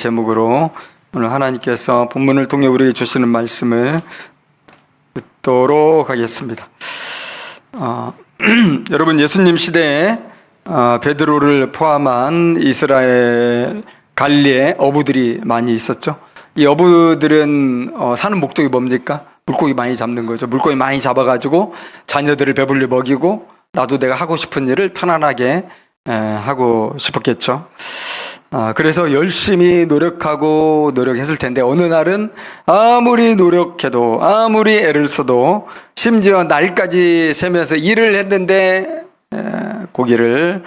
제목으로 오늘 하나님께서 본문을 통해 우리에게 주시는 말씀을 듣도록 하겠습니다. 여러분, 예수님 시대에 베드로를 포함한 이스라엘 갈리에 어부들이 많이 있었죠. 이 어부들은 사는 목적이 뭡니까? 물고기 많이 잡는 거죠. 물고기 많이 잡아가지고 자녀들을 배불리 먹이고 나도 내가 하고 싶은 일을 편안하게 하고 싶었겠죠. 그래서 열심히 노력했을 텐데 어느 날은 아무리 노력해도 아무리 애를 써도 심지어 날까지 새면서 일을 했는데 고기를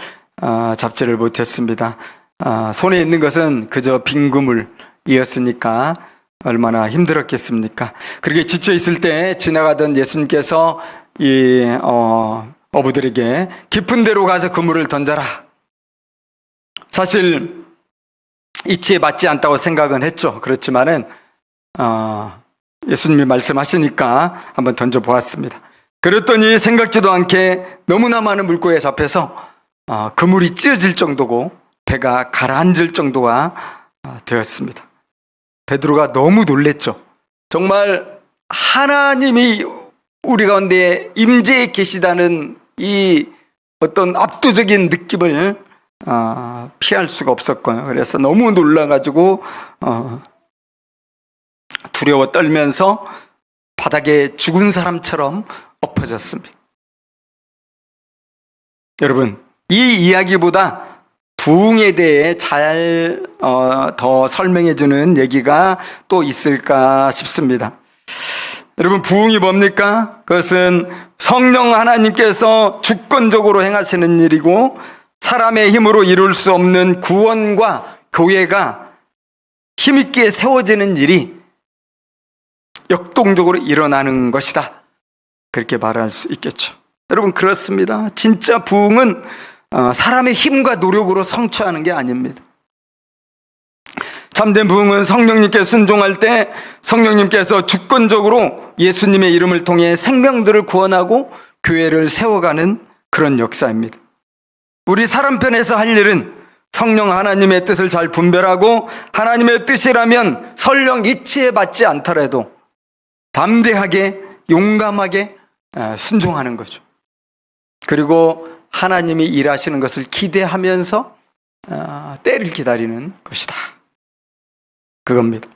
잡지를 못했습니다. 손에 있는 것은 그저 빈 그물이었으니까 얼마나 힘들었겠습니까? 그렇게 지쳐 있을 때 지나가던 예수님께서 이 어부들에게 깊은 데로 가서 그물을 던져라. 사실 이치에 맞지 않다고 생각은 했죠. 그렇지만은 예수님이 말씀하시니까 한번 던져보았습니다. 그랬더니 생각지도 않게 너무나 많은 물고기에 잡혀서 그물이 찢어질 정도고 배가 가라앉을 정도가 되었습니다. 베드로가 너무 놀랬죠. 정말 하나님이 우리 가운데 임재해 계시다는 이 어떤 압도적인 느낌을 피할 수가 없었고요. 그래서 너무 놀라가지고 두려워 떨면서 바닥에 죽은 사람처럼 엎어졌습니다. 여러분, 이 이야기보다 부흥에 대해 더 설명해주는 얘기가 또 있을까 싶습니다. 여러분, 부흥이 뭡니까? 그것은 성령 하나님께서 주권적으로 행하시는 일이고 사람의 힘으로 이룰 수 없는 구원과 교회가 힘있게 세워지는 일이 역동적으로 일어나는 것이다. 그렇게 말할 수 있겠죠. 여러분, 그렇습니다. 진짜 부흥은 사람의 힘과 노력으로 성취하는 게 아닙니다. 참된 부흥은 성령님께 순종할 때 성령님께서 주권적으로 예수님의 이름을 통해 생명들을 구원하고 교회를 세워가는 그런 역사입니다. 우리 사람 편에서 할 일은 성령 하나님의 뜻을 잘 분별하고 하나님의 뜻이라면 설령 이치에 맞지 않더라도 담대하게 용감하게 순종하는 거죠. 그리고 하나님이 일하시는 것을 기대하면서 때를 기다리는 것이다. 그겁니다.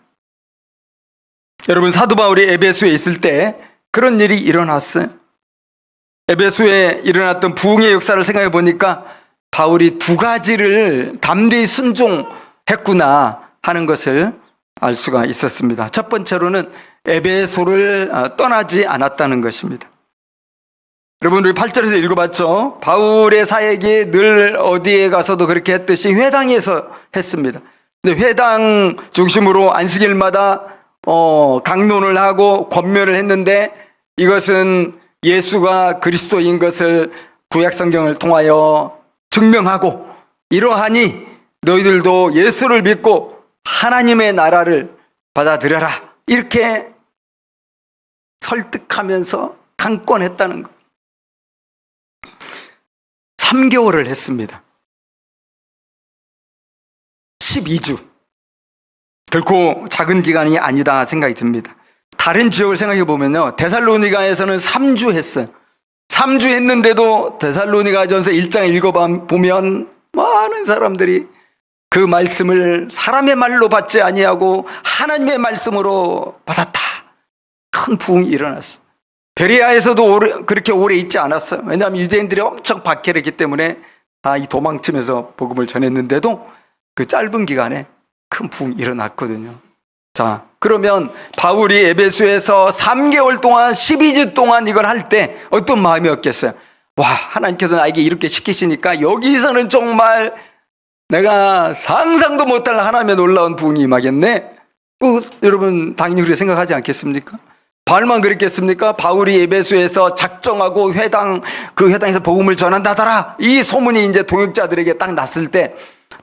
여러분, 사도 바울이 에베소에 있을 때 그런 일이 일어났어요. 에베소에 일어났던 부흥의 역사를 생각해 보니까 바울이 두 가지를 담대히 순종했구나 하는 것을 알 수가 있었습니다. 첫 번째로는 에베소를 떠나지 않았다는 것입니다. 여러분, 우리 8절에서 읽어봤죠? 바울의 사역이 늘 어디에 가서도 그렇게 했듯이 회당에서 했습니다. 근데 회당 중심으로 안식일마다 강론을 하고 권면을 했는데 이것은 예수가 그리스도인 것을 구약 성경을 통하여 증명하고 이러하니 너희들도 예수를 믿고 하나님의 나라를 받아들여라. 이렇게 설득하면서 강권했다는 것. 3개월을 했습니다. 12주. 결코 작은 기간이 아니다 생각이 듭니다. 다른 지역을 생각해 보면요, 데살로니가에서는 3주 했어요. 3주 했는데도 데살로니가전서 1장 읽어보면 많은 사람들이 그 말씀을 사람의 말로 받지 아니하고 하나님의 말씀으로 받았다. 큰 부흥이 일어났어요. 베레아에서도 그렇게 오래 있지 않았어요. 왜냐하면 유대인들이 엄청 박해했기 때문에 이 도망치면서 복음을 전했는데도 그 짧은 기간에 큰 부흥이 일어났거든요. 자, 그러면 바울이 에베소에서 3개월 동안 12주 동안 이걸 할 때 어떤 마음이었겠어요? 와, 하나님께서 나에게 이렇게 시키시니까 여기서는 정말 내가 상상도 못할 하나님의 놀라운 부흥이 임하겠네. 여러분, 당연히 그렇게 생각하지 않겠습니까? 바울만 그랬겠습니까? 바울이 에베소에서 작정하고 그 회당에서 복음을 전한다더라. 이 소문이 이제 동역자들에게 딱 났을 때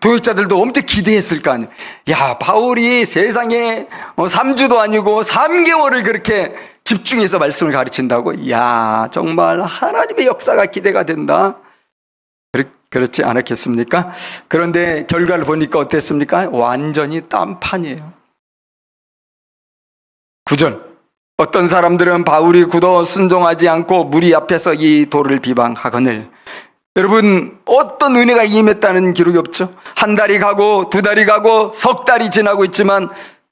동역자들도 엄청 기대했을 거 아니에요. 야, 바울이 세상에 3주도 아니고 3개월을 그렇게 집중해서 말씀을 가르친다고? 야, 정말 하나님의 역사가 기대가 된다. 그렇지 않았겠습니까? 그런데 결과를 보니까 어땠습니까? 완전히 딴판이에요. 9절. 어떤 사람들은 바울이 굳어 순종하지 않고 무리 앞에서 이 돌을 비방하거늘. 여러분, 어떤 은혜가 임했다는 기록이 없죠? 한 달이 가고 두 달이 가고 석 달이 지나고 있지만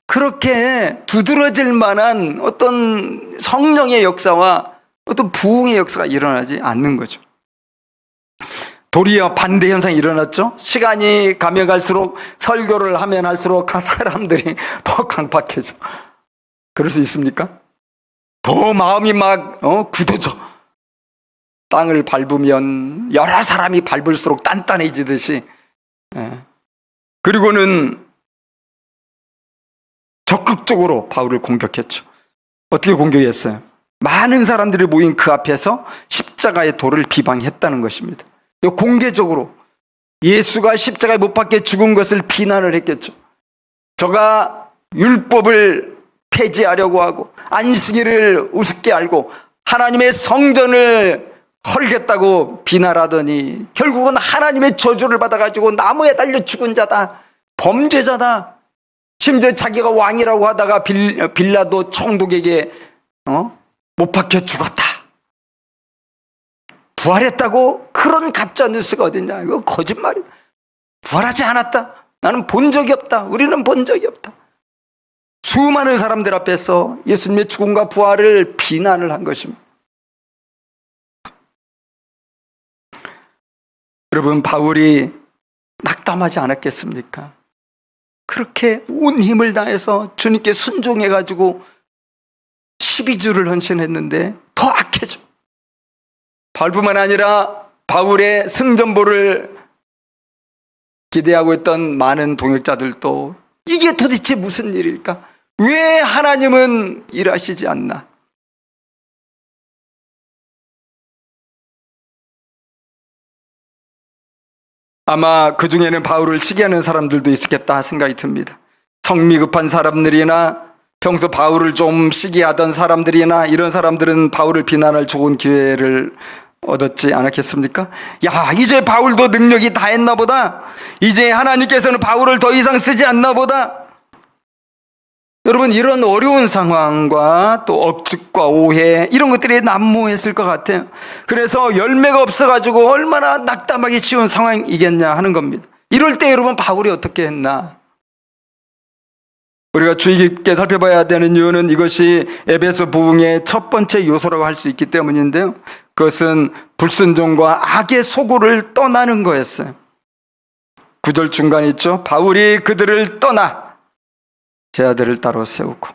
그렇게 두드러질 만한 어떤 성령의 역사와 어떤 부흥의 역사가 일어나지 않는 거죠. 도리어 반대 현상이 일어났죠. 시간이 가면 갈수록 설교를 하면 할수록 사람들이 더 강팍해져. 그럴 수 있습니까? 더 마음이 막 굳어져. 땅을 밟으면 여러 사람이 밟을수록 단단해지듯이. 그리고는 적극적으로 바울을 공격했죠. 어떻게 공격했어요? 많은 사람들이 모인 그 앞에서 십자가의 돌을 비방했다는 것입니다. 공개적으로 예수가 십자가에 못 박혀 죽은 것을 비난을 했겠죠. 저가 율법을 폐지하려고 하고 안식일을 우습게 알고 하나님의 성전을 헐겠다고 비난하더니 결국은 하나님의 저주를 받아가지고 나무에 달려 죽은 자다, 범죄자다. 심지어 자기가 왕이라고 하다가 빌라도 총독에게 못 박혀 죽었다, 부활했다고. 그런 가짜 뉴스가 어딨냐. 이거 거짓말이야. 부활하지 않았다, 나는 본 적이 없다, 우리는 본 적이 없다. 수많은 사람들 앞에서 예수님의 죽음과 부활을 비난을 한 것입니다. 여러분, 바울이 낙담하지 않았겠습니까? 그렇게 온 힘을 다해서 주님께 순종해가지고 12주를 헌신했는데 더 악해져. 바울뿐만 아니라 바울의 승전보를 기대하고 있던 많은 동역자들도 이게 도대체 무슨 일일까? 왜 하나님은 일하시지 않나? 아마 그 중에는 바울을 시기하는 사람들도 있었겠다 생각이 듭니다. 성미 급한 사람들이나 평소 바울을 좀 시기하던 사람들이나 이런 사람들은 바울을 비난할 좋은 기회를 얻었지 않았겠습니까? 야, 이제 바울도 능력이 다 했나 보다. 이제 하나님께서는 바울을 더 이상 쓰지 않나 보다. 여러분, 이런 어려운 상황과 또 억측과 오해, 이런 것들이 난무했을 것 같아요. 그래서 열매가 없어가지고 얼마나 낙담하기 쉬운 상황이겠냐 하는 겁니다. 이럴 때 여러분, 바울이 어떻게 했나? 우리가 주의 깊게 살펴봐야 되는 이유는 이것이 에베소 부흥의 첫 번째 요소라고 할 수 있기 때문인데요. 그것은 불순종과 악의 소굴을 떠나는 거였어요. 9절 중간에 있죠. 바울이 그들을 떠나 제 아들을 따로 세우고.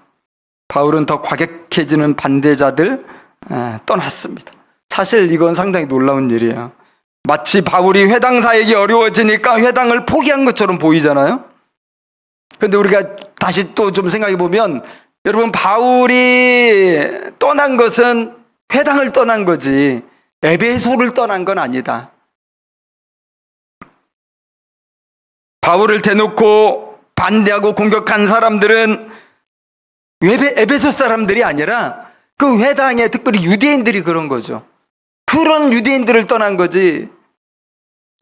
바울은 더 과격해지는 반대자들 떠났습니다. 사실 이건 상당히 놀라운 일이에요. 마치 바울이 회당 사역이 어려워지니까 회당을 포기한 것처럼 보이잖아요. 그런데 우리가 다시 또 좀 생각해 보면, 여러분, 바울이 떠난 것은 회당을 떠난 거지 에베소를 떠난 건 아니다. 바울을 대놓고 반대하고 공격한 사람들은 에베소 사람들이 아니라 그 회당에 특별히 유대인들이 그런 거죠. 그런 유대인들을 떠난 거지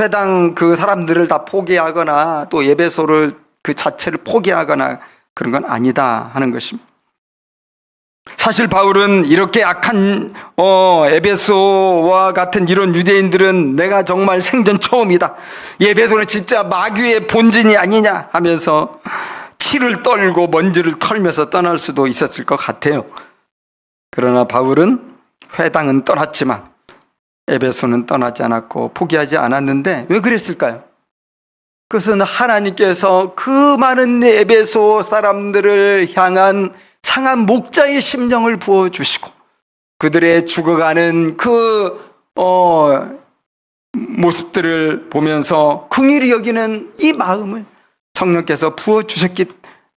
회당 그 사람들을 다 포기하거나 또 에베소를 그 자체를 포기하거나 그런 건 아니다 하는 것입니다. 사실 바울은 이렇게 악한 에베소와 같은 이런 유대인들은 내가 정말 생전 처음이다, 에베소는 진짜 마귀의 본진이 아니냐 하면서 치를 떨고 먼지를 털면서 떠날 수도 있었을 것 같아요. 그러나 바울은 회당은 떠났지만 에베소는 떠나지 않았고 포기하지 않았는데 왜 그랬을까요? 그것은 하나님께서 그 많은 에베소 사람들을 향한 상한 목자의 심령을 부어주시고 그들의 죽어가는 그 모습들을 보면서 긍휼히 여기는 이 마음을 성령께서 부어주셨기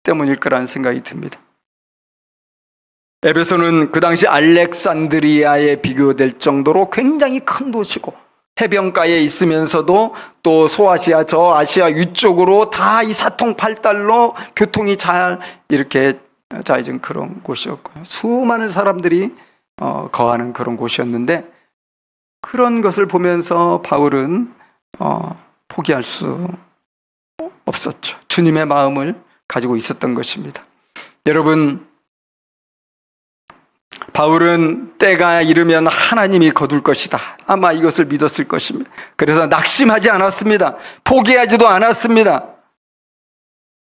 때문일 거라는 생각이 듭니다. 에베소는 그 당시 알렉산드리아에 비교될 정도로 굉장히 큰 도시고 해변가에 있으면서도 또 소아시아, 저 아시아 위쪽으로 다 이 사통팔달로 교통이 잘 이렇게 짜여진 그런 곳이었고요. 수많은 사람들이 거하는 그런 곳이었는데 그런 것을 보면서 바울은 포기할 수 없었죠. 주님의 마음을 가지고 있었던 것입니다. 여러분, 바울은 때가 이르면 하나님이 거둘 것이다, 아마 이것을 믿었을 것입니다. 그래서 낙심하지 않았습니다. 포기하지도 않았습니다.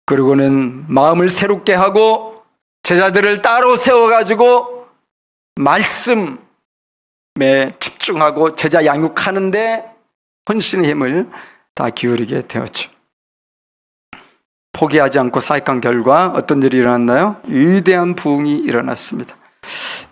그리고는 마음을 새롭게 하고 제자들을 따로 세워가지고 말씀에 집중하고 제자 양육하는데 헌신의 힘을 다 기울이게 되었죠. 포기하지 않고 사역한 결과 어떤 일이 일어났나요? 위대한 부흥이 일어났습니다.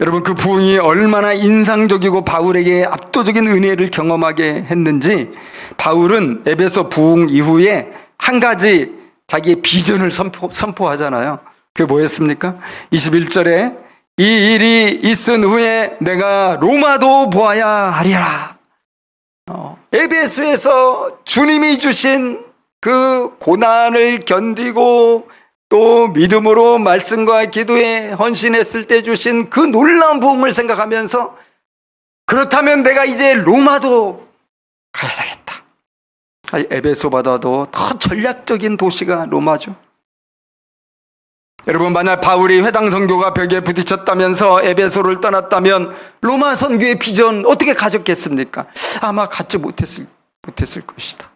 여러분, 그 부흥이 얼마나 인상적이고 바울에게 압도적인 은혜를 경험하게 했는지, 바울은 에베소 부흥 이후에 한 가지 자기의 비전을 선포하잖아요. 그게 뭐였습니까? 21절에 이 일이 있은 후에 내가 로마도 보아야 하리라. 에베소에서 주님이 주신 그 고난을 견디고 또 믿음으로 말씀과 기도에 헌신했을 때 주신 그 놀라운 부흥을 생각하면서, 그렇다면 내가 이제 로마도 가야 되겠다. 에베소보다도 더 전략적인 도시가 로마죠. 여러분, 만약 바울이 회당 선교가 벽에 부딪혔다면서 에베소를 떠났다면 로마 선교의 비전 어떻게 가졌겠습니까? 아마 갖지 못했을 것이다.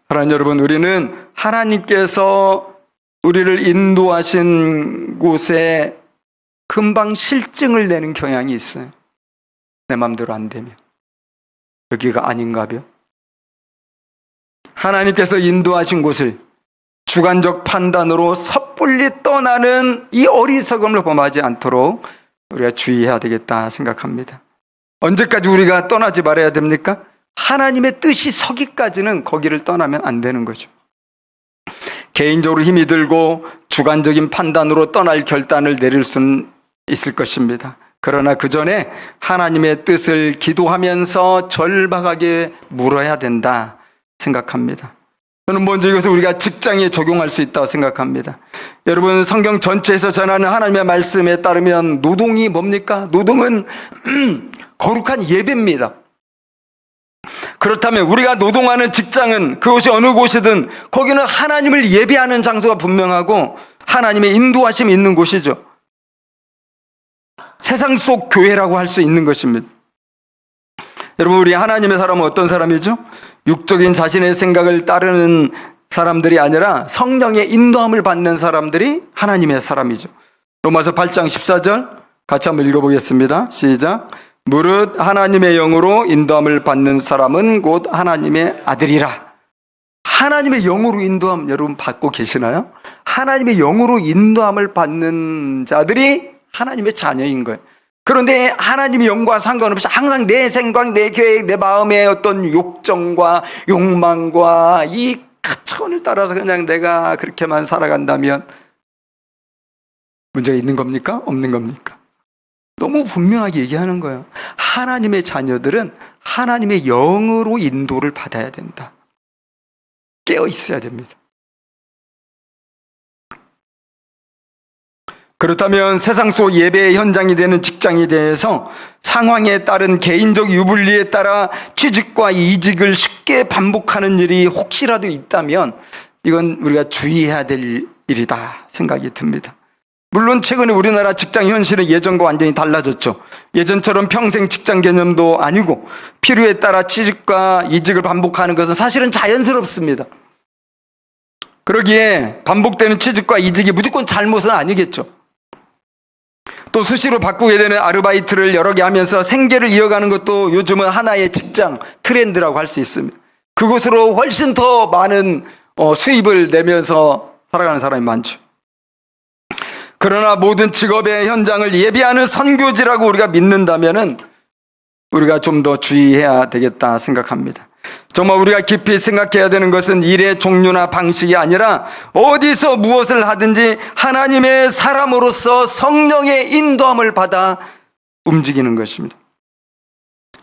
사랑하는 여러분, 우리는 하나님께서 우리를 인도하신 곳에 금방 실증을 내는 경향이 있어요. 내 마음대로 안 되면. 여기가 아닌가벼? 하나님께서 인도하신 곳을 주관적 판단으로 섣불리 떠나는 이 어리석음을 범하지 않도록 우리가 주의해야 되겠다 생각합니다. 언제까지 우리가 떠나지 말아야 됩니까? 하나님의 뜻이 서기까지는 거기를 떠나면 안 되는 거죠. 개인적으로 힘이 들고 주관적인 판단으로 떠날 결단을 내릴 수는 있을 것입니다. 그러나 그 전에 하나님의 뜻을 기도하면서 절박하게 물어야 된다 생각합니다. 저는 먼저 이것을 우리가 직장에 적용할 수 있다고 생각합니다. 여러분, 성경 전체에서 전하는 하나님의 말씀에 따르면 노동이 뭡니까? 노동은 거룩한 예배입니다. 그렇다면 우리가 노동하는 직장은, 그것이 어느 곳이든 거기는 하나님을 예배하는 장소가 분명하고 하나님의 인도하심이 있는 곳이죠. 세상 속 교회라고 할 수 있는 것입니다. 여러분, 우리 하나님의 사람은 어떤 사람이죠? 육적인 자신의 생각을 따르는 사람들이 아니라 성령의 인도함을 받는 사람들이 하나님의 사람이죠. 로마서 8장 14절 같이 한번 읽어보겠습니다. 시작. 무릇 하나님의 영으로 인도함을 받는 사람은 곧 하나님의 아들이라. 하나님의 영으로 인도함 여러분 받고 계시나요? 하나님의 영으로 인도함을 받는 자들이 하나님의 자녀인 거예요. 그런데 하나님의 영과 상관없이 항상 내 생각, 내 계획, 내 마음의 어떤 욕정과 욕망과 이 가치관을 따라서 그냥 내가 그렇게만 살아간다면 문제가 있는 겁니까? 없는 겁니까? 너무 분명하게 얘기하는 거예요. 하나님의 자녀들은 하나님의 영으로 인도를 받아야 된다. 깨어 있어야 됩니다. 그렇다면 세상 속 예배의 현장이 되는 직장에 대해서 상황에 따른 개인적 유불리에 따라 취직과 이직을 쉽게 반복하는 일이 혹시라도 있다면 이건 우리가 주의해야 될 일이다 생각이 듭니다. 물론 최근에 우리나라 직장 현실은 예전과 완전히 달라졌죠. 예전처럼 평생 직장 개념도 아니고 필요에 따라 취직과 이직을 반복하는 것은 사실은 자연스럽습니다. 그러기에 반복되는 취직과 이직이 무조건 잘못은 아니겠죠. 또 수시로 바꾸게 되는 아르바이트를 여러 개 하면서 생계를 이어가는 것도 요즘은 하나의 직장 트렌드라고 할 수 있습니다. 그것으로 훨씬 더 많은 수입을 내면서 살아가는 사람이 많죠. 그러나 모든 직업의 현장을 예비하는 선교지라고 우리가 믿는다면은 우리가 좀 더 주의해야 되겠다 생각합니다. 정말 우리가 깊이 생각해야 되는 것은 일의 종류나 방식이 아니라 어디서 무엇을 하든지 하나님의 사람으로서 성령의 인도함을 받아 움직이는 것입니다.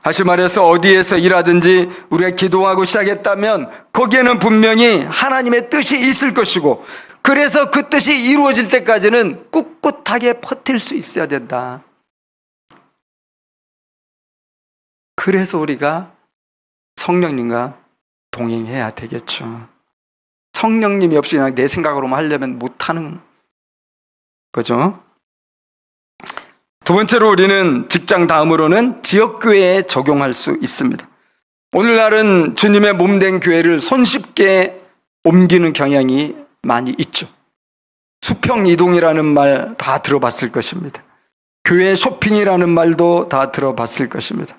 다시 말해서 어디에서 일하든지 우리가 기도하고 시작했다면 거기에는 분명히 하나님의 뜻이 있을 것이고, 그래서 그 뜻이 이루어질 때까지는 꿋꿋하게 버틸 수 있어야 된다. 그래서 우리가 성령님과 동행해야 되겠죠. 성령님이 없이 그냥 내 생각으로만 하려면 못하는 거죠. 두 번째로 우리는 직장 다음으로는 지역교회에 적용할 수 있습니다. 오늘날은 주님의 몸된 교회를 손쉽게 옮기는 경향이 많이 있죠. 수평이동이라는 말 다 들어봤을 것입니다. 교회 쇼핑이라는 말도 다 들어봤을 것입니다.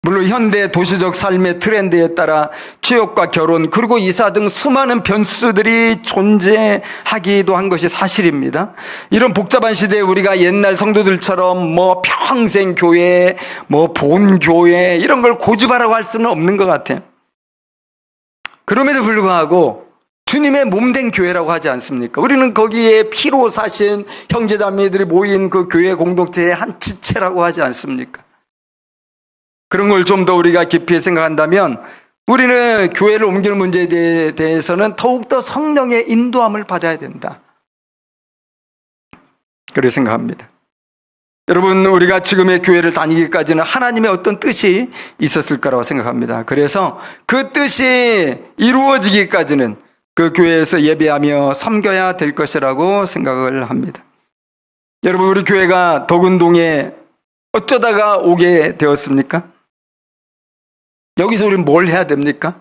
물론 현대 도시적 삶의 트렌드에 따라 취업과 결혼 그리고 이사 등 수많은 변수들이 존재하기도 한 것이 사실입니다. 이런 복잡한 시대에 우리가 옛날 성도들처럼 평생 교회, 본교회 이런 걸 고집하라고 할 수는 없는 것 같아요. 그럼에도 불구하고 주님의 몸된 교회라고 하지 않습니까? 우리는 거기에 피로 사신 형제자매들이 모인 그 교회 공동체의 한 지체라고 하지 않습니까? 그런 걸 좀 더 우리가 깊이 생각한다면 우리는 교회를 옮기는 문제에 대해서는 더욱더 성령의 인도함을 받아야 된다. 그렇게 생각합니다. 여러분, 우리가 지금의 교회를 다니기까지는 하나님의 어떤 뜻이 있었을 거라고 생각합니다. 그래서 그 뜻이 이루어지기까지는 그 교회에서 예배하며 섬겨야 될 것이라고 생각을 합니다. 여러분, 우리 교회가 덕은동에 어쩌다가 오게 되었습니까? 여기서 우리는 뭘 해야 됩니까?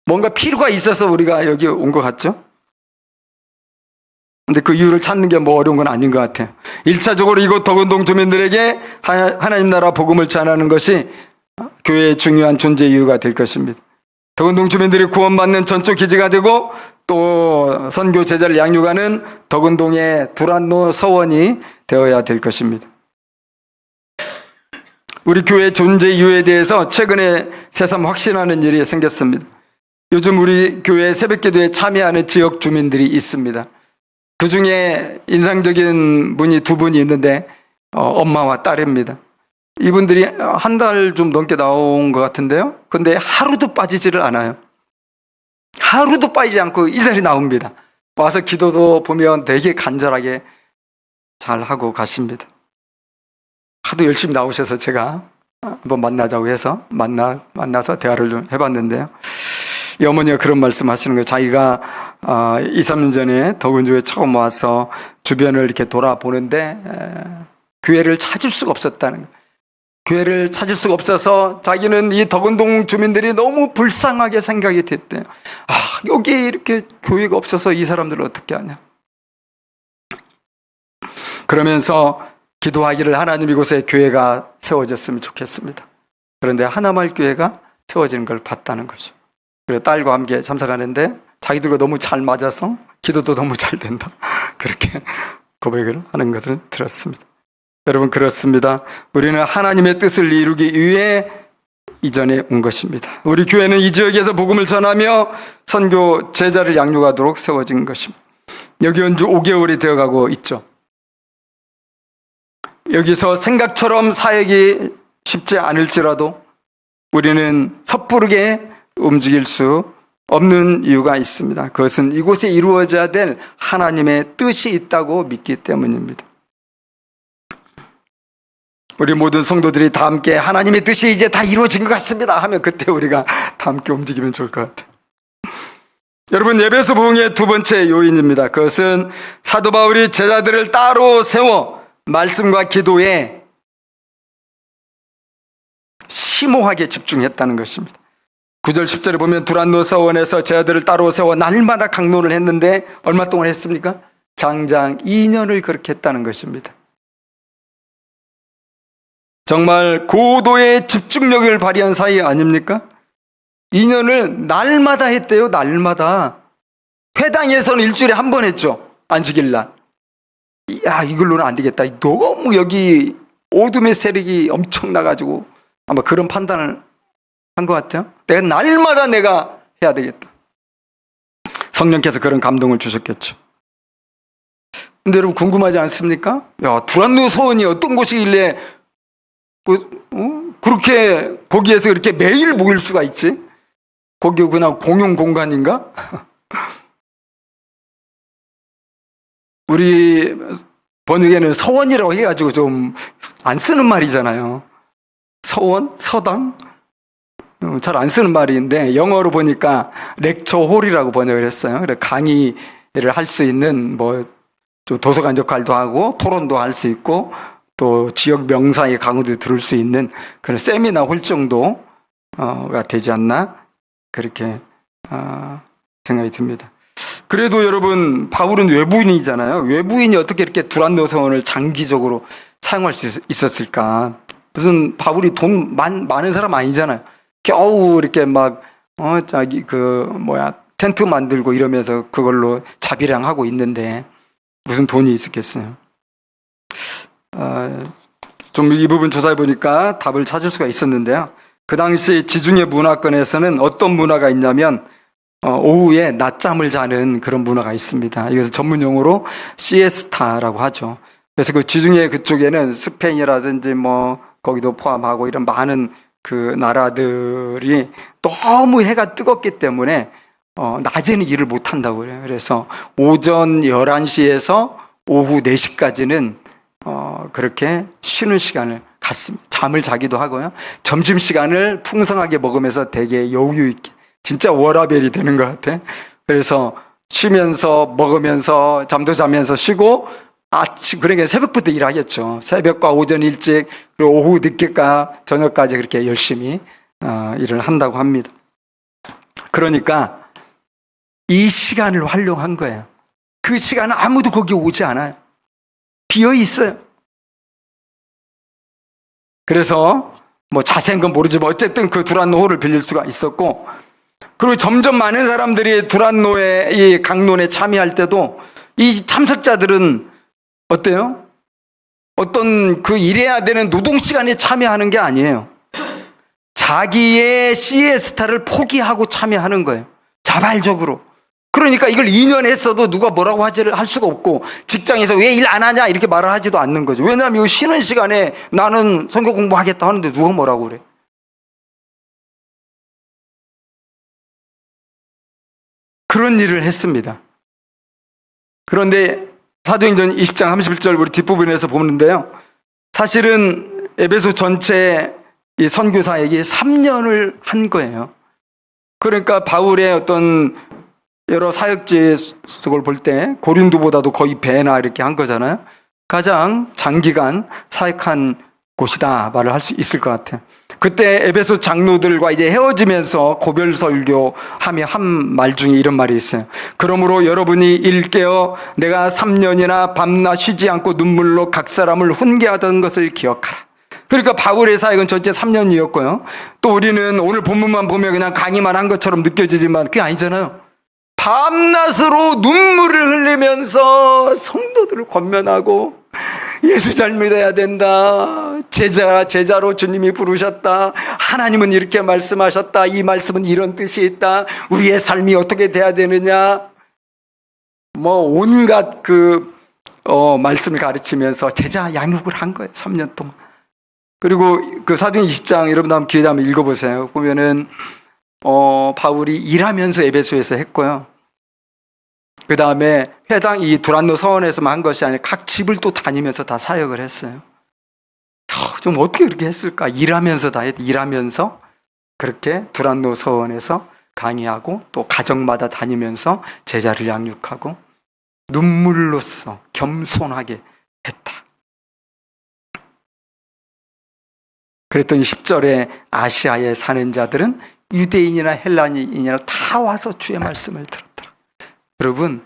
뭔가 필요가 있어서 우리가 여기 온 것 같죠? 근데 그 이유를 찾는 게 어려운 건 아닌 것 같아요. 1차적으로 이곳 덕은동 주민들에게 하나님 나라 복음을 전하는 것이 교회의 중요한 존재 이유가 될 것입니다. 덕은동 주민들이 구원받는 전초 기지가 되고 또 선교 제자를 양육하는 덕은동의 두란노 서원이 되어야 될 것입니다. 우리 교회 존재 이유에 대해서 최근에 새삼 확신하는 일이 생겼습니다. 요즘 우리 교회 새벽기도에 참여하는 지역 주민들이 있습니다. 그 중에 인상적인 분이 두 분이 있는데 엄마와 딸입니다. 이분들이 한 달 좀 넘게 나온 것 같은데요. 근데 하루도 빠지지를 않아요. 하루도 빠지지 않고 이 자리에 나옵니다. 와서 기도도 보면 되게 간절하게 잘 하고 가십니다. 하도 열심히 나오셔서 제가 한번 만나자고 해서 만나서 대화를 좀 해봤는데요. 이 어머니가 그런 말씀 하시는 거예요. 자기가 2, 3년 전에 덕은주에 처음 와서 주변을 이렇게 돌아보는데 교회를 찾을 수가 없었다는 거예요. 교회를 찾을 수가 없어서 자기는 이 덕은동 주민들이 너무 불쌍하게 생각이 됐대요. 여기 이렇게 교회가 없어서 이 사람들을 어떻게 하냐. 그러면서 기도하기를 하나님 이곳에 교회가 세워졌으면 좋겠습니다. 그런데 하나마을 교회가 세워지는 걸 봤다는 거죠. 그래서 딸과 함께 참석하는데 자기들과 너무 잘 맞아서 기도도 너무 잘 된다. 그렇게 고백을 하는 것을 들었습니다. 여러분, 그렇습니다. 우리는 하나님의 뜻을 이루기 위해 이전에 온 것입니다. 우리 교회는 이 지역에서 복음을 전하며 선교 제자를 양육하도록 세워진 것입니다. 여기 온 지 5개월이 되어가고 있죠. 여기서 생각처럼 사역이 쉽지 않을지라도 우리는 섣부르게 움직일 수 없는 이유가 있습니다. 그것은 이곳에 이루어져야 될 하나님의 뜻이 있다고 믿기 때문입니다. 우리 모든 성도들이 다 함께 하나님의 뜻이 이제 다 이루어진 것 같습니다 하면 그때 우리가 다 함께 움직이면 좋을 것 같아요. 여러분, 예배소 부흥의 두 번째 요인입니다. 그것은 사도 바울이 제자들을 따로 세워 말씀과 기도에 심오하게 집중했다는 것입니다. 9절 10절에 보면 두란노 서원에서 제자들을 따로 세워 날마다 강론을 했는데 얼마 동안 했습니까? 장장 2년을 그렇게 했다는 것입니다. 정말 고도의 집중력을 발휘한 사이 아닙니까? 2년을 날마다 했대요. 날마다. 회당에서는 일주일에 한 번 했죠. 안식일 날. 이걸로는 안 되겠다. 너무 여기 어둠의 세력이 엄청나가지고 아마 그런 판단을 한 것 같아요. 날마다 내가 해야 되겠다. 성령께서 그런 감동을 주셨겠죠. 근데 여러분, 궁금하지 않습니까? 두란노 서원이 어떤 곳이길래 그렇게 거기에서 그렇게 매일 모일 수가 있지? 거기 그냥 공용 공간인가? 우리 번역에는 서원이라고 해가지고 좀 안 쓰는 말이잖아요. 서원? 서당? 잘 안 쓰는 말인데 영어로 보니까 렉처홀이라고 번역을 했어요. 그래서 강의를 할 수 있는 좀 도서관 역할도 하고 토론도 할 수 있고 또 지역 명사의 강의도 들을 수 있는 그런 세미나 홀 정도가 되지 않나 그렇게 생각이 듭니다. 그래도 여러분 바울은 외부인이잖아요. 외부인이 어떻게 이렇게 두란노 서원을 장기적으로 사용할 수 있었을까? 무슨 바울이 돈 많은 사람 아니잖아요. 겨우 이렇게 텐트 만들고 이러면서 그걸로 자비량하고 있는데 무슨 돈이 있었겠어요. 좀 이 부분 조사해 보니까 답을 찾을 수가 있었는데요. 그 당시 지중해 문화권에서는 어떤 문화가 있냐면 오후에 낮잠을 자는 그런 문화가 있습니다. 이것을 전문 용어로 시에스타라고 하죠. 그래서 그 지중해 그쪽에는 스페인이라든지 거기도 포함하고 이런 많은 그 나라들이 너무 해가 뜨겁기 때문에 낮에는 일을 못 한다고 그래요. 그래서 오전 11시에서 오후 4시까지는 그렇게 쉬는 시간을 갖습니다. 잠을 자기도 하고요. 점심시간을 풍성하게 먹으면서 되게 여유 있게 진짜 워라벨이 되는 것 같아. 그래서 쉬면서 먹으면서 잠도 자면서 쉬고 그러니까 새벽부터 일하겠죠. 새벽과 오전 일찍 그리고 오후 늦게까 저녁까지 그렇게 열심히 일을 한다고 합니다. 그러니까 이 시간을 활용한 거예요. 그 시간은 아무도 거기 오지 않아요. 비어 있어요. 그래서 자세한 건 모르지만 어쨌든 그 두란노호를 빌릴 수가 있었고, 그리고 점점 많은 사람들이 두란노의 이 강론에 참여할 때도 이 참석자들은 어때요? 어떤 그 일해야 되는 노동 시간에 참여하는 게 아니에요. 자기의 시에스타를 포기하고 참여하는 거예요. 자발적으로. 그러니까 이걸 2년 했어도 누가 뭐라고 할 수가 없고, 직장에서 왜 일 안 하냐 이렇게 말을 하지도 않는 거죠. 왜냐하면 이거 쉬는 시간에 나는 성경 공부하겠다 하는데 누가 뭐라고 그래. 그런 일을 했습니다. 그런데 사도행전 20장 31절 우리 뒷부분에서 보는데요, 사실은 에베소 전체 이 선교사에게 3년을 한 거예요. 그러니까 바울의 어떤 여러 사역지를 볼 때 고린도보다도 거의 배나 이렇게 한 거잖아요. 가장 장기간 사역한 곳이다 말을 할 수 있을 것 같아요. 그때 에베소 장로들과 이제 헤어지면서 고별 설교하며 한 말 중에 이런 말이 있어요. 그러므로 여러분이 일깨어 내가 3년이나 밤낮 쉬지 않고 눈물로 각 사람을 훈계하던 것을 기억하라. 그러니까 바울의 사역은 전체 3년이었고요. 또 우리는 오늘 본문만 보면 그냥 강의만 한 것처럼 느껴지지만 그게 아니잖아요. 밤낮으로 눈물을 흘리면서 성도들을 권면하고 예수 잘 믿어야 된다. 제자로 주님이 부르셨다. 하나님은 이렇게 말씀하셨다. 이 말씀은 이런 뜻이 있다. 우리의 삶이 어떻게 돼야 되느냐. 온갖 말씀을 가르치면서 제자 양육을 한 거예요. 3년 동안. 그리고 그 사도행 20장 여러분 한번 기회 되면 읽어보세요. 보면은 바울이 일하면서 에베소에서 했고요. 그 다음에 회당 이 두란노 서원에서만 한 것이 아니라 각 집을 또 다니면서 다 사역을 했어요. 좀 어떻게 그렇게 했을까? 일하면서 일하면서 그렇게 두란노 서원에서 강의하고 또 가정마다 다니면서 제자를 양육하고 눈물로써 겸손하게 했다. 그랬더니 10절에 아시아에 사는 자들은 유대인이나 헬라인이나 다 와서 주의 말씀을 들었더라. 여러분,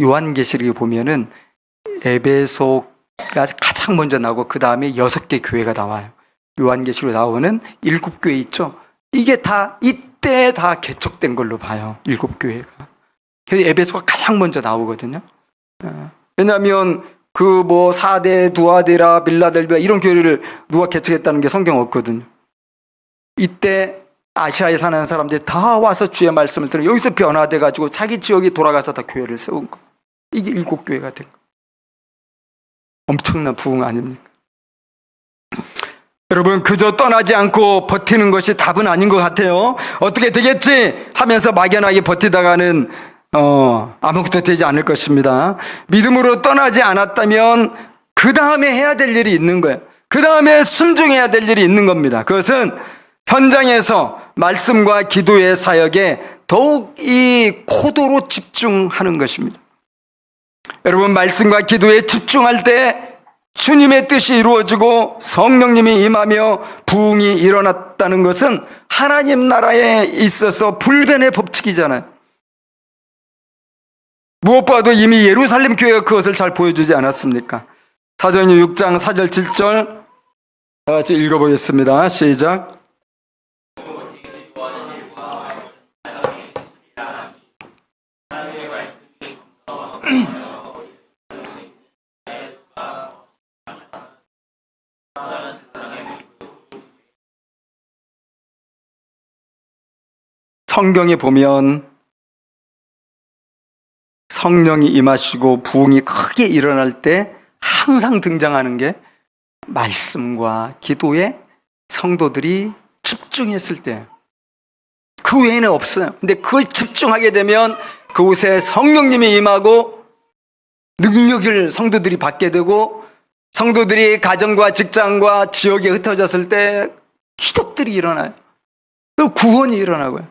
요한계시록에 보면은 에베소가 가장 먼저 나오고 그 다음에 6개 교회가 나와요. 요한계시록에 나오는 7교회 있죠. 이게 다 이때 다 개척된 걸로 봐요. 7교회가. 그래서 에베소가 가장 먼저 나오거든요. 왜냐하면 4대, 두아데라, 빌라델비아 이런 교회를 누가 개척했다는 게 성경 없거든요. 이때 아시아에 사는 사람들이 다 와서 주의 말씀을 들어 여기서 변화돼가지고 자기 지역에 돌아가서 다 교회를 세운 거. 이게 7교회가 된 거. 엄청난 부흥 아닙니까? 여러분, 그저 떠나지 않고 버티는 것이 답은 아닌 것 같아요. 어떻게 되겠지 하면서 막연하게 버티다가는 아무것도 되지 않을 것입니다. 믿음으로 떠나지 않았다면 그 다음에 해야 될 일이 있는 거예요. 그 다음에 순종해야 될 일이 있는 겁니다. 그것은 현장에서 말씀과 기도의 사역에 더욱 이 고도로 집중하는 것입니다. 여러분, 말씀과 기도에 집중할 때 주님의 뜻이 이루어지고 성령님이 임하며 부흥이 일어났다는 것은 하나님 나라에 있어서 불변의 법칙이잖아요. 무엇보다도 이미 예루살렘 교회가 그것을 잘 보여주지 않았습니까? 사도행전 6장 4절 7절 다 같이 읽어보겠습니다. 시작. 성경에 보면 성령이 임하시고 부흥이 크게 일어날 때 항상 등장하는 게 말씀과 기도에 성도들이 집중했을 때, 그 외에는 없어요. 근데 그걸 집중하게 되면 그곳에 성령님이 임하고 능력을 성도들이 받게 되고, 성도들이 가정과 직장과 지역에 흩어졌을 때 기적들이 일어나요. 그리고 구원이 일어나고요.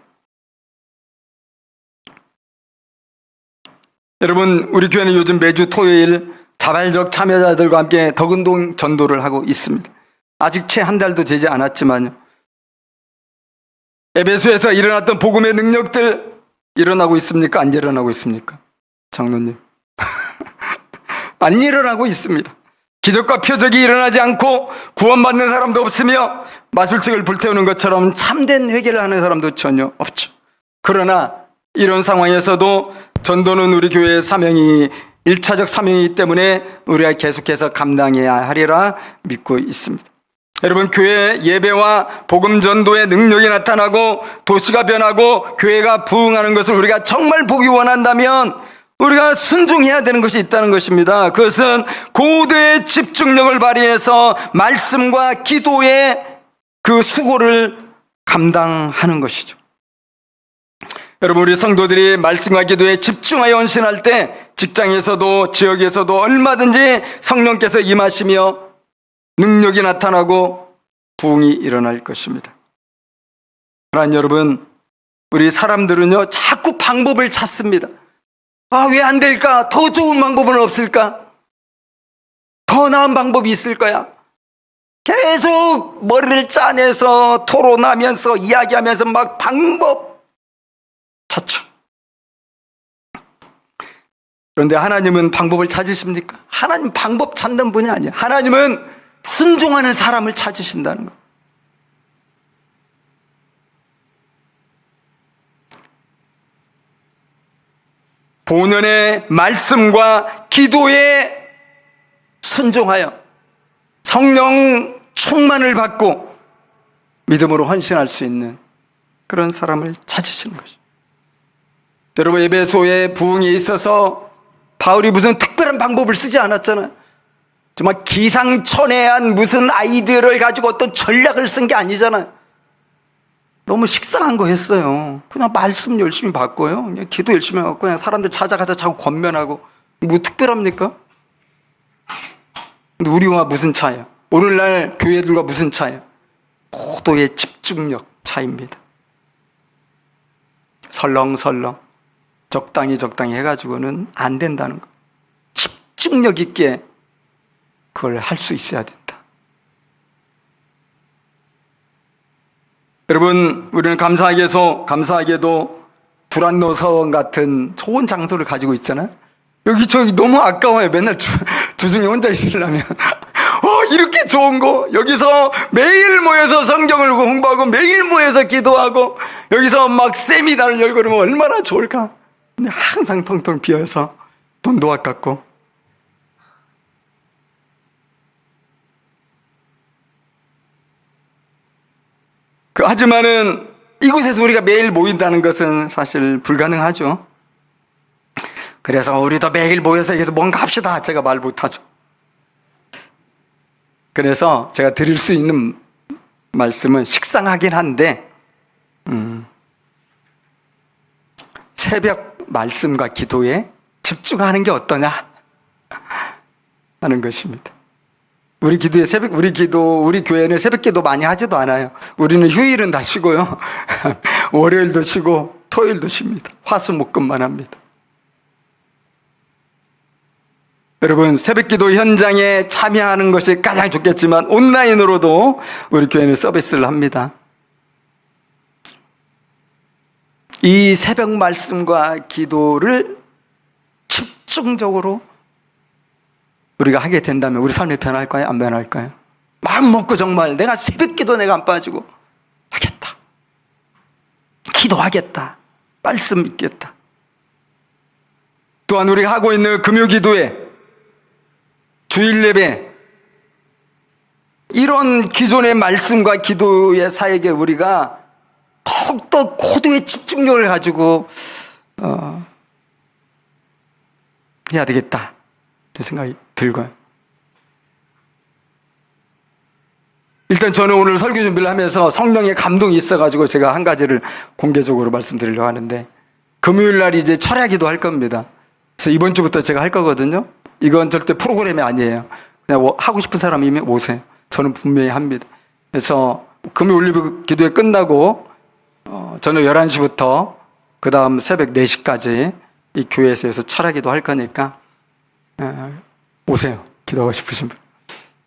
여러분, 우리 교회는 요즘 매주 토요일 자발적 참여자들과 함께 덕운동 전도를 하고 있습니다. 아직 채 한 달도 되지 않았지만요. 에베소에서 일어났던 복음의 능력들 일어나고 있습니까? 안 일어나고 있습니까? 장로님. 안 일어나고 있습니다. 기적과 표적이 일어나지 않고 구원받는 사람도 없으며 마술책을 불태우는 것처럼 참된 회개를 하는 사람도 전혀 없죠. 그러나 이런 상황에서도 전도는 우리 교회의 사명이 1차적 사명이기 때문에 우리가 계속해서 감당해야 하리라 믿고 있습니다. 여러분, 교회 예배와 복음 전도의 능력이 나타나고 도시가 변하고 교회가 부흥하는 것을 우리가 정말 보기 원한다면 우리가 순종해야 되는 것이 있다는 것입니다. 그것은 고도의 집중력을 발휘해서 말씀과 기도의 그 수고를 감당하는 것이죠. 여러분, 우리 성도들이 말씀과 기도에 집중하여 헌신할 때 직장에서도 지역에서도 얼마든지 성령께서 임하시며 능력이 나타나고 부흥이 일어날 것입니다. 그러나 여러분, 우리 사람들은요 자꾸 방법을 찾습니다. 아, 왜 안 될까? 더 좋은 방법은 없을까? 더 나은 방법이 있을 거야. 계속 머리를 짜내서 토론하면서 이야기하면서 막 방법 찾죠. 그런데 하나님은 방법을 찾으십니까? 하나님 방법 찾는 분이 아니에요. 하나님은 순종하는 사람을 찾으신다는 거. 본연의 말씀과 기도에 순종하여 성령 충만을 받고 믿음으로 헌신할 수 있는 그런 사람을 찾으시는 것이죠. 여러분, 에베소에 부흥이 있어서 바울이 무슨 특별한 방법을 쓰지 않았잖아요. 정말 기상천외한 무슨 아이디어를 가지고 어떤 전략을 쓴 게 아니잖아요. 너무 식상한 거 했어요. 그냥 말씀 열심히 받고요, 그냥 기도 열심히 하고 그냥 사람들 찾아가서 자꾸 권면하고, 뭐 특별합니까? 근데 우리와 무슨 차이야? 오늘날 교회들과 무슨 차이야? 고도의 집중력 차이입니다. 설렁설렁 적당히 해가지고는 안 된다는 거. 집중력 있게 그걸 할 수 있어야 된다. 여러분, 우리는 감사하게도 두란노서원 같은 좋은 장소를 가지고 있잖아요. 여기 저기 너무 아까워요. 맨날 주중에 혼자 있으려면. 이렇게 좋은 거, 여기서 매일 모여서 성경을 공부하고 매일 모여서 기도하고 여기서 막 세미나를 열고 그러면 얼마나 좋을까. 근데 항상 텅텅 비어서 돈도 아깝고. 하지만은 이곳에서 우리가 매일 모인다는 것은 사실 불가능하죠. 그래서 우리도 매일 모여서 여기서 뭔가 합시다, 제가 말 못하죠. 그래서 제가 드릴 수 있는 말씀은 식상하긴 한데, 새벽 말씀과 기도에 집중하는 게 어떠냐 하는 것입니다. 우리 우리 교회는 새벽 기도 많이 하지도 않아요. 우리는 휴일은 다 쉬고요. 월요일도 쉬고 토요일도 쉽니다. 화수목금만 합니다. 여러분, 새벽 기도 현장에 참여하는 것이 가장 좋겠지만 온라인으로도 우리 교회는 서비스를 합니다. 이 새벽 말씀과 기도를 집중적으로 우리가 하게 된다면 우리 삶이 변할까요? 안 변할까요? 마음 먹고 정말 내가 새벽 기도 내가 안 빠지고 하겠다. 기도하겠다. 말씀 믿겠다. 또한 우리가 하고 있는 금요 기도회, 주일 예배, 이런 기존의 말씀과 기도의 사역에 우리가 더욱더 고도의 집중력을 가지고 해야 되겠다 이런 생각이 들고요. 일단 저는 오늘 설교 준비를 하면서 성령의 감동이 있어가지고 제가 한 가지를 공개적으로 말씀드리려고 하는데, 금요일 날 이제 철야기도 할 겁니다. 그래서 이번 주부터 제가 할 거거든요. 이건 절대 프로그램이 아니에요. 그냥 하고 싶은 사람이면 오세요. 저는 분명히 합니다. 그래서 금요 올리브 기도회 끝나고 저녁 11시부터 그 다음 새벽 4시까지 이 교회에서 철야기도 할 거니까 오세요. 기도하고 싶으신 분.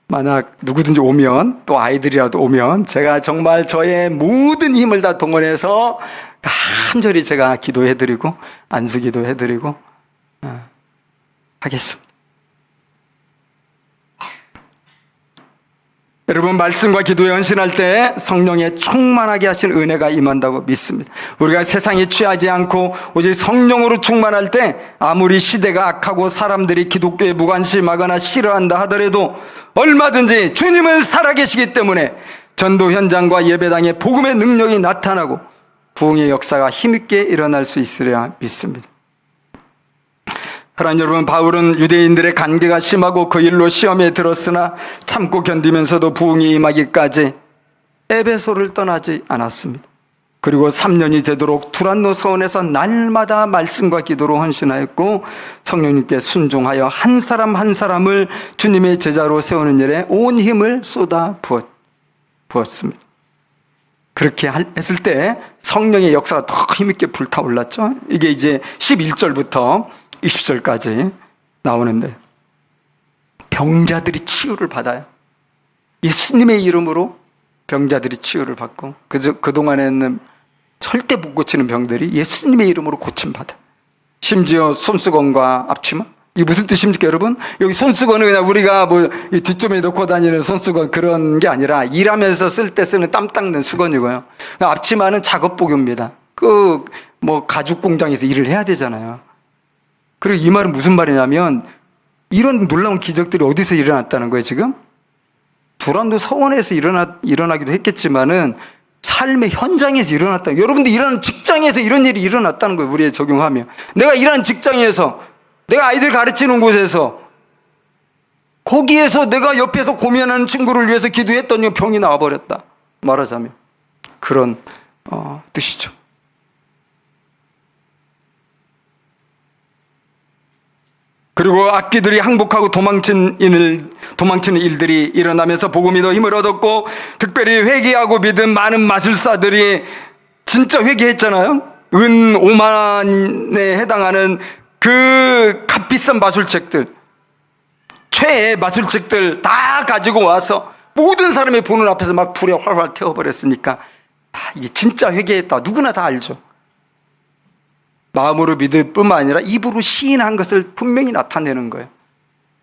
만약 누구든지 오면, 또 아이들이라도 오면 제가 정말 저의 모든 힘을 다 동원해서 간절히 제가 기도해드리고 안수기도 해드리고 하겠습니다. 여러분, 말씀과 기도에 헌신할 때 성령의 충만하게 하신 은혜가 임한다고 믿습니다. 우리가 세상에 취하지 않고 오직 성령으로 충만할 때 아무리 시대가 악하고 사람들이 기독교에 무관심하거나 싫어한다 하더라도 얼마든지 주님은 살아계시기 때문에 전도 현장과 예배당에 복음의 능력이 나타나고 부흥의 역사가 힘있게 일어날 수 있으리라 믿습니다. 사랑하는 여러분, 바울은 유대인들의 간계가 심하고 그 일로 시험에 들었으나 참고 견디면서도 부흥이 임하기까지 에베소를 떠나지 않았습니다. 그리고 3년이 되도록 두란노 서원에서 날마다 말씀과 기도로 헌신하였고 성령님께 순종하여 한 사람 한 사람을 주님의 제자로 세우는 일에 온 힘을 쏟아 부었습니다. 그렇게 했을 때 성령의 역사가 더 힘있게 불타올랐죠. 이게 이제 11절부터 20절까지 나오는데, 병자들이 치유를 받아요. 예수님의 이름으로 병자들이 치유를 받고, 그동안에는 절대 못 고치는 병들이 예수님의 이름으로 고침받아요. 심지어 손수건과 앞치마, 이게 무슨 뜻입니까, 여러분? 여기 손수건은 그냥 우리가 이 뒷점에 넣고 다니는 손수건 그런 게 아니라 일하면서 쓸 때 쓰는 땀 닦는 수건이고요. 앞치마는 작업복입니다. 가죽 공장에서 일을 해야 되잖아요. 그리고 이 말은 무슨 말이냐면, 이런 놀라운 기적들이 어디서 일어났다는 거예요, 지금? 두란노 서원에서 일어나기도 했겠지만은 삶의 현장에서 일어났다. 여러분들 일하는 직장에서 이런 일이 일어났다는 거예요, 우리에 적용하면. 내가 일하는 직장에서, 내가 아이들 가르치는 곳에서, 거기에서 내가 옆에서 고민하는 친구를 위해서 기도했더니 병이 나와버렸다. 말하자면. 그런 뜻이죠. 그리고 악귀들이 항복하고 도망치는 일들이 일어나면서 복음이 더 힘을 얻었고, 특별히 회개하고 믿은 많은 마술사들이 진짜 회개했잖아요. 은 5만에 해당하는 그 값비싼 마술책들, 최애 마술책들 다 가지고 와서 모든 사람의 보는 앞에서 막 불에 활활 태워버렸으니까 이게 진짜 회개했다. 누구나 다 알죠. 마음으로 믿을 뿐만 아니라 입으로 시인한 것을 분명히 나타내는 거예요.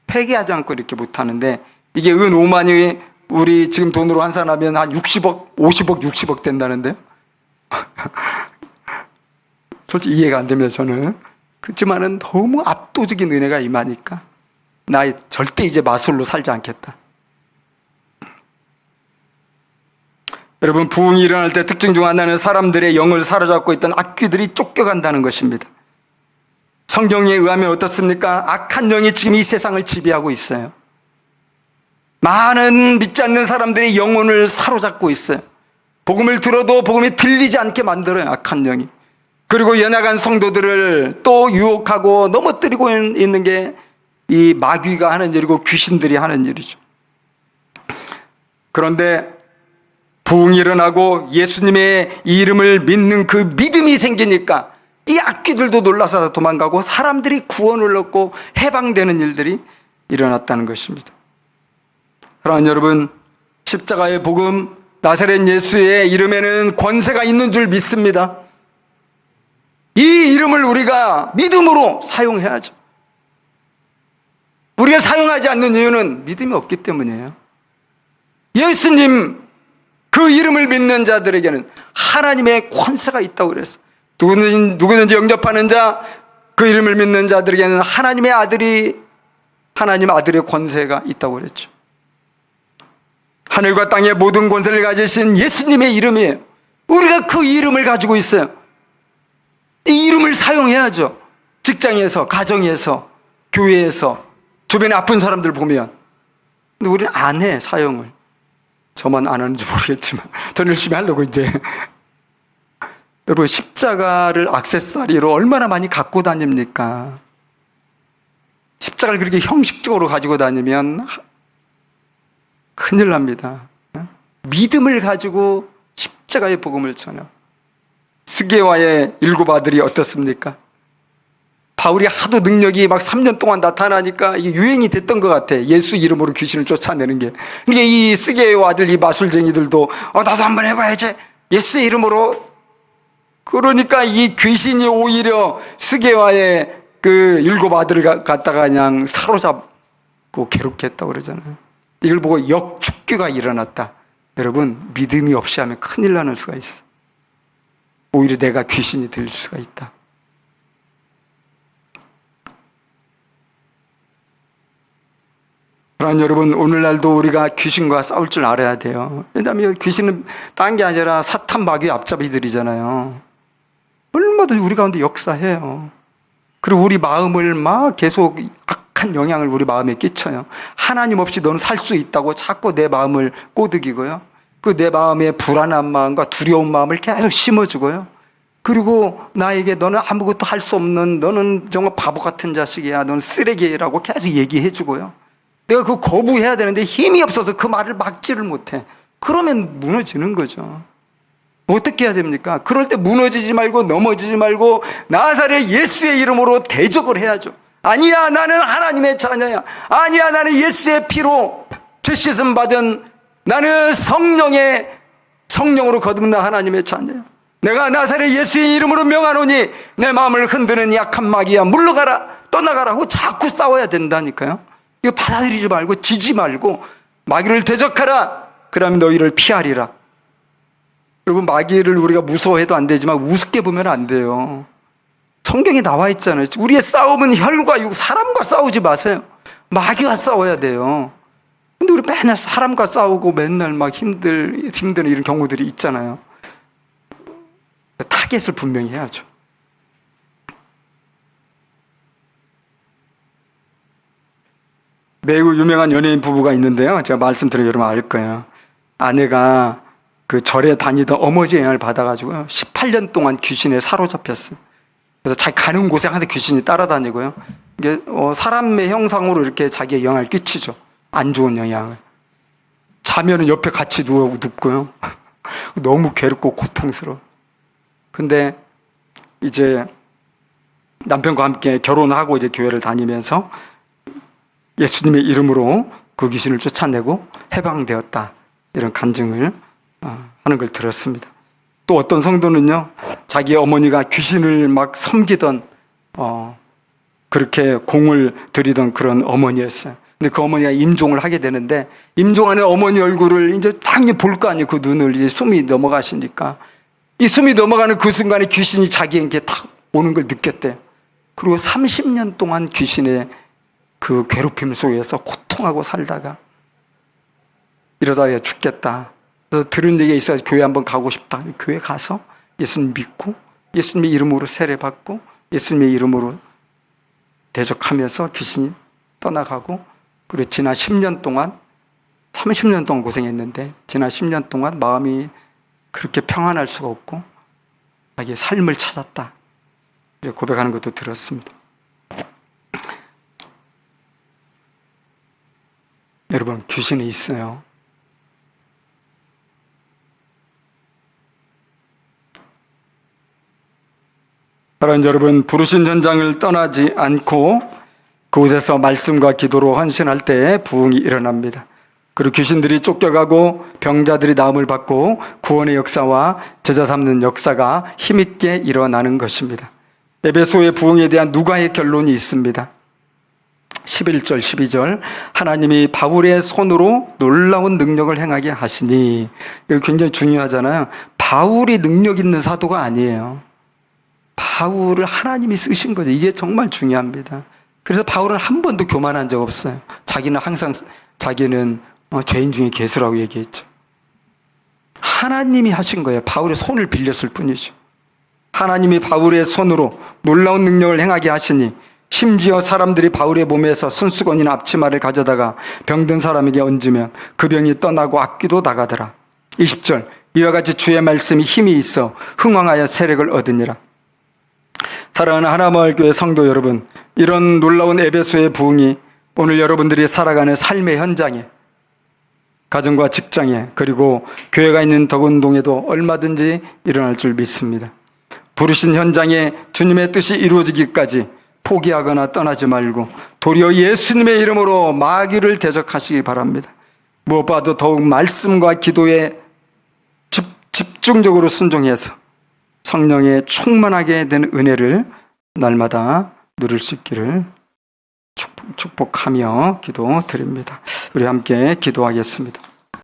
회개하지 않고 이렇게 못하는데, 이게 은 5만이 우리 지금 돈으로 환산하면 한 60억, 50억, 60억 된다는데요. 솔직히 이해가 안 됩니다, 저는. 그렇지만은 너무 압도적인 은혜가 임하니까 나 절대 이제 마술로 살지 않겠다. 여러분, 부흥이 일어날 때 특징 중 하나는 사람들의 영을 사로잡고 있던 악귀들이 쫓겨간다는 것입니다. 성경에 의하면 어떻습니까? 악한 영이 지금 이 세상을 지배하고 있어요. 많은 믿지 않는 사람들이 영혼을 사로잡고 있어요. 복음을 들어도 복음이 들리지 않게 만들어요, 악한 영이. 그리고 연약한 성도들을 또 유혹하고 넘어뜨리고 있는 게 이 마귀가 하는 일이고 귀신들이 하는 일이죠. 그런데 부흥이 일어나고 예수님의 이름을 믿는 그 믿음이 생기니까 이 악귀들도 놀라서 도망가고 사람들이 구원을 얻고 해방되는 일들이 일어났다는 것입니다. 그러나 여러분, 십자가의 복음, 나사렛 예수의 이름에는 권세가 있는 줄 믿습니다. 이 이름을 우리가 믿음으로 사용해야죠. 우리가 사용하지 않는 이유는 믿음이 없기 때문이에요. 예수님 그 이름을 믿는 자들에게는 하나님의 권세가 있다고 그랬어요. 누구든지 영접하는 자, 그 이름을 믿는 자들에게는 하나님 아들의 권세가 있다고 그랬죠. 하늘과 땅의 모든 권세를 가지신 예수님의 이름이에요. 우리가 그 이름을 가지고 있어요. 이 이름을 사용해야죠. 직장에서, 가정에서, 교회에서, 주변에 아픈 사람들 보면. 근데 우리는 안 해, 사용을. 저만 안 하는지 모르겠지만 저는 열심히 하려고 이제. 여러분, 십자가를 액세서리로 얼마나 많이 갖고 다닙니까? 십자가를 그렇게 형식적으로 가지고 다니면 큰일 납니다. 믿음을 가지고 십자가의 복음을 전하. 스게와의 7 아들이 어떻습니까? 바울이 하도 능력이 막 3년 동안 나타나니까 이게 유행이 됐던 것 같아. 예수 이름으로 귀신을 쫓아내는 게. 그러니까 이 스게와 아들, 이 마술쟁이들도 나도 한번 해봐야지. 예수의 이름으로. 그러니까 이 귀신이 오히려 스게와의 그 7 아들을 갖다가 그냥 사로잡고 괴롭게 했다고 그러잖아요. 이걸 보고 역축기가 일어났다. 여러분, 믿음이 없이 하면 큰일 나는 수가 있어. 오히려 내가 귀신이 될 수가 있다. 그러나 여러분, 오늘날도 우리가 귀신과 싸울 줄 알아야 돼요. 왜냐하면 귀신은 딴 게 아니라 사탄 마귀의 앞잡이들이잖아요. 얼마든지 우리 가운데 역사해요. 그리고 우리 마음을 막 계속 악한 영향을 우리 마음에 끼쳐요. 하나님 없이 너는 살 수 있다고 자꾸 내 마음을 꼬드기고요. 그 내 마음에 불안한 마음과 두려운 마음을 계속 심어주고요. 그리고 나에게 너는 아무것도 할 수 없는, 너는 정말 바보 같은 자식이야, 너는 쓰레기라고 계속 얘기해주고요. 내가 그거 거부해야 되는데 힘이 없어서 그 말을 막지를 못해. 그러면 무너지는 거죠. 어떻게 해야 됩니까? 그럴 때 무너지지 말고 넘어지지 말고 나사렛 예수의 이름으로 대적을 해야죠. 아니야, 나는 하나님의 자녀야. 아니야, 나는 예수의 피로 죄 씻음 받은, 나는 성령으로 거듭난 하나님의 자녀야. 내가 나사렛 예수의 이름으로 명하노니 내 마음을 흔드는 약한 마귀야, 물러가라, 떠나가라 하고 자꾸 싸워야 된다니까요. 이거 받아들이지 말고 지지 말고 마귀를 대적하라. 그러면 너희를 피하리라. 여러분, 마귀를 우리가 무서워해도 안 되지만 우습게 보면 안 돼요. 성경에 나와 있잖아요. 우리의 싸움은 혈과 육, 사람과 싸우지 마세요. 마귀와 싸워야 돼요. 근데 우리 맨날 사람과 싸우고 맨날 막 힘든 이런 경우들이 있잖아요. 타겟을 분명히 해야죠. 매우 유명한 연예인 부부가 있는데요. 제가 말씀드리면 여러분 알 거예요. 아내가 그 절에 다니던 어머니 영향을 받아가지고요. 18년 동안 귀신에 사로잡혔어요. 그래서 자기 가는 곳에 항상 귀신이 따라다니고요. 이게 사람의 형상으로 이렇게 자기의 영향을 끼치죠. 안 좋은 영향을. 자면은 옆에 같이 눕고요. 너무 괴롭고 고통스러워. 근데 이제 남편과 함께 결혼하고 이제 교회를 다니면서 예수님의 이름으로 그 귀신을 쫓아내고 해방되었다. 이런 간증을 하는 걸 들었습니다. 또 어떤 성도는요, 자기 어머니가 귀신을 막 섬기던, 그렇게 공을 들이던 그런 어머니였어요. 근데 그 어머니가 임종을 하게 되는데, 임종하는 어머니 얼굴을 이제 당연히 볼 거 아니에요. 그 눈을 이제 숨이 넘어가시니까. 이 숨이 넘어가는 그 순간에 귀신이 자기에게 탁 오는 걸 느꼈대요. 그리고 30년 동안 귀신의 그 괴롭힘 속에서 고통하고 살다가 이러다가 죽겠다. 그래서 들은 얘기가 있어서 교회 한번 가고 싶다. 교회 가서 예수님 믿고 예수님의 이름으로 세례받고 예수님의 이름으로 대적하면서 귀신이 떠나가고, 그리고 지난 10년 동안 30년 동안 고생했는데 지난 10년 동안 마음이 그렇게 평안할 수가 없고 자기의 삶을 찾았다. 이렇게 고백하는 것도 들었습니다. 여러분, 귀신이 있어요. 사랑하는 여러분, 부르신 현장을 떠나지 않고 그곳에서 말씀과 기도로 헌신할 때 부흥이 일어납니다. 그리고 귀신들이 쫓겨가고 병자들이 나음을 받고 구원의 역사와 제자 삼는 역사가 힘있게 일어나는 것입니다. 에베소의 부흥에 대한 누가의 결론이 있습니다. 11절 12절 하나님이 바울의 손으로 놀라운 능력을 행하게 하시니, 이거 굉장히 중요하잖아요. 바울이 능력 있는 사도가 아니에요. 바울을 하나님이 쓰신 거죠. 이게 정말 중요합니다. 그래서 바울은 한 번도 교만한 적 없어요. 자기는 항상 자기는 죄인 중에 괴수라고 얘기했죠. 하나님이 하신 거예요. 바울의 손을 빌렸을 뿐이죠. 하나님이 바울의 손으로 놀라운 능력을 행하게 하시니, 심지어 사람들이 바울의 몸에서 손수건이나 앞치마를 가져다가 병든 사람에게 얹으면 그 병이 떠나고 악귀도 나가더라. 20절 이와 같이 주의 말씀이 힘이 있어 흥왕하여 세력을 얻으니라. 사랑하는 하나마을교회 성도 여러분, 이런 놀라운 에베소의 부흥이 오늘 여러분들이 살아가는 삶의 현장에, 가정과 직장에, 그리고 교회가 있는 덕운동에도 얼마든지 일어날 줄 믿습니다. 부르신 현장에 주님의 뜻이 이루어지기까지 포기하거나 떠나지 말고 도리어 예수님의 이름으로 마귀를 대적하시기 바랍니다. 무엇보다도 더욱 말씀과 기도에 집중적으로 순종해서 성령에 충만하게 된 은혜를 날마다 누릴 수 있기를 축복하며 기도드립니다. 우리 함께 기도하겠습니다.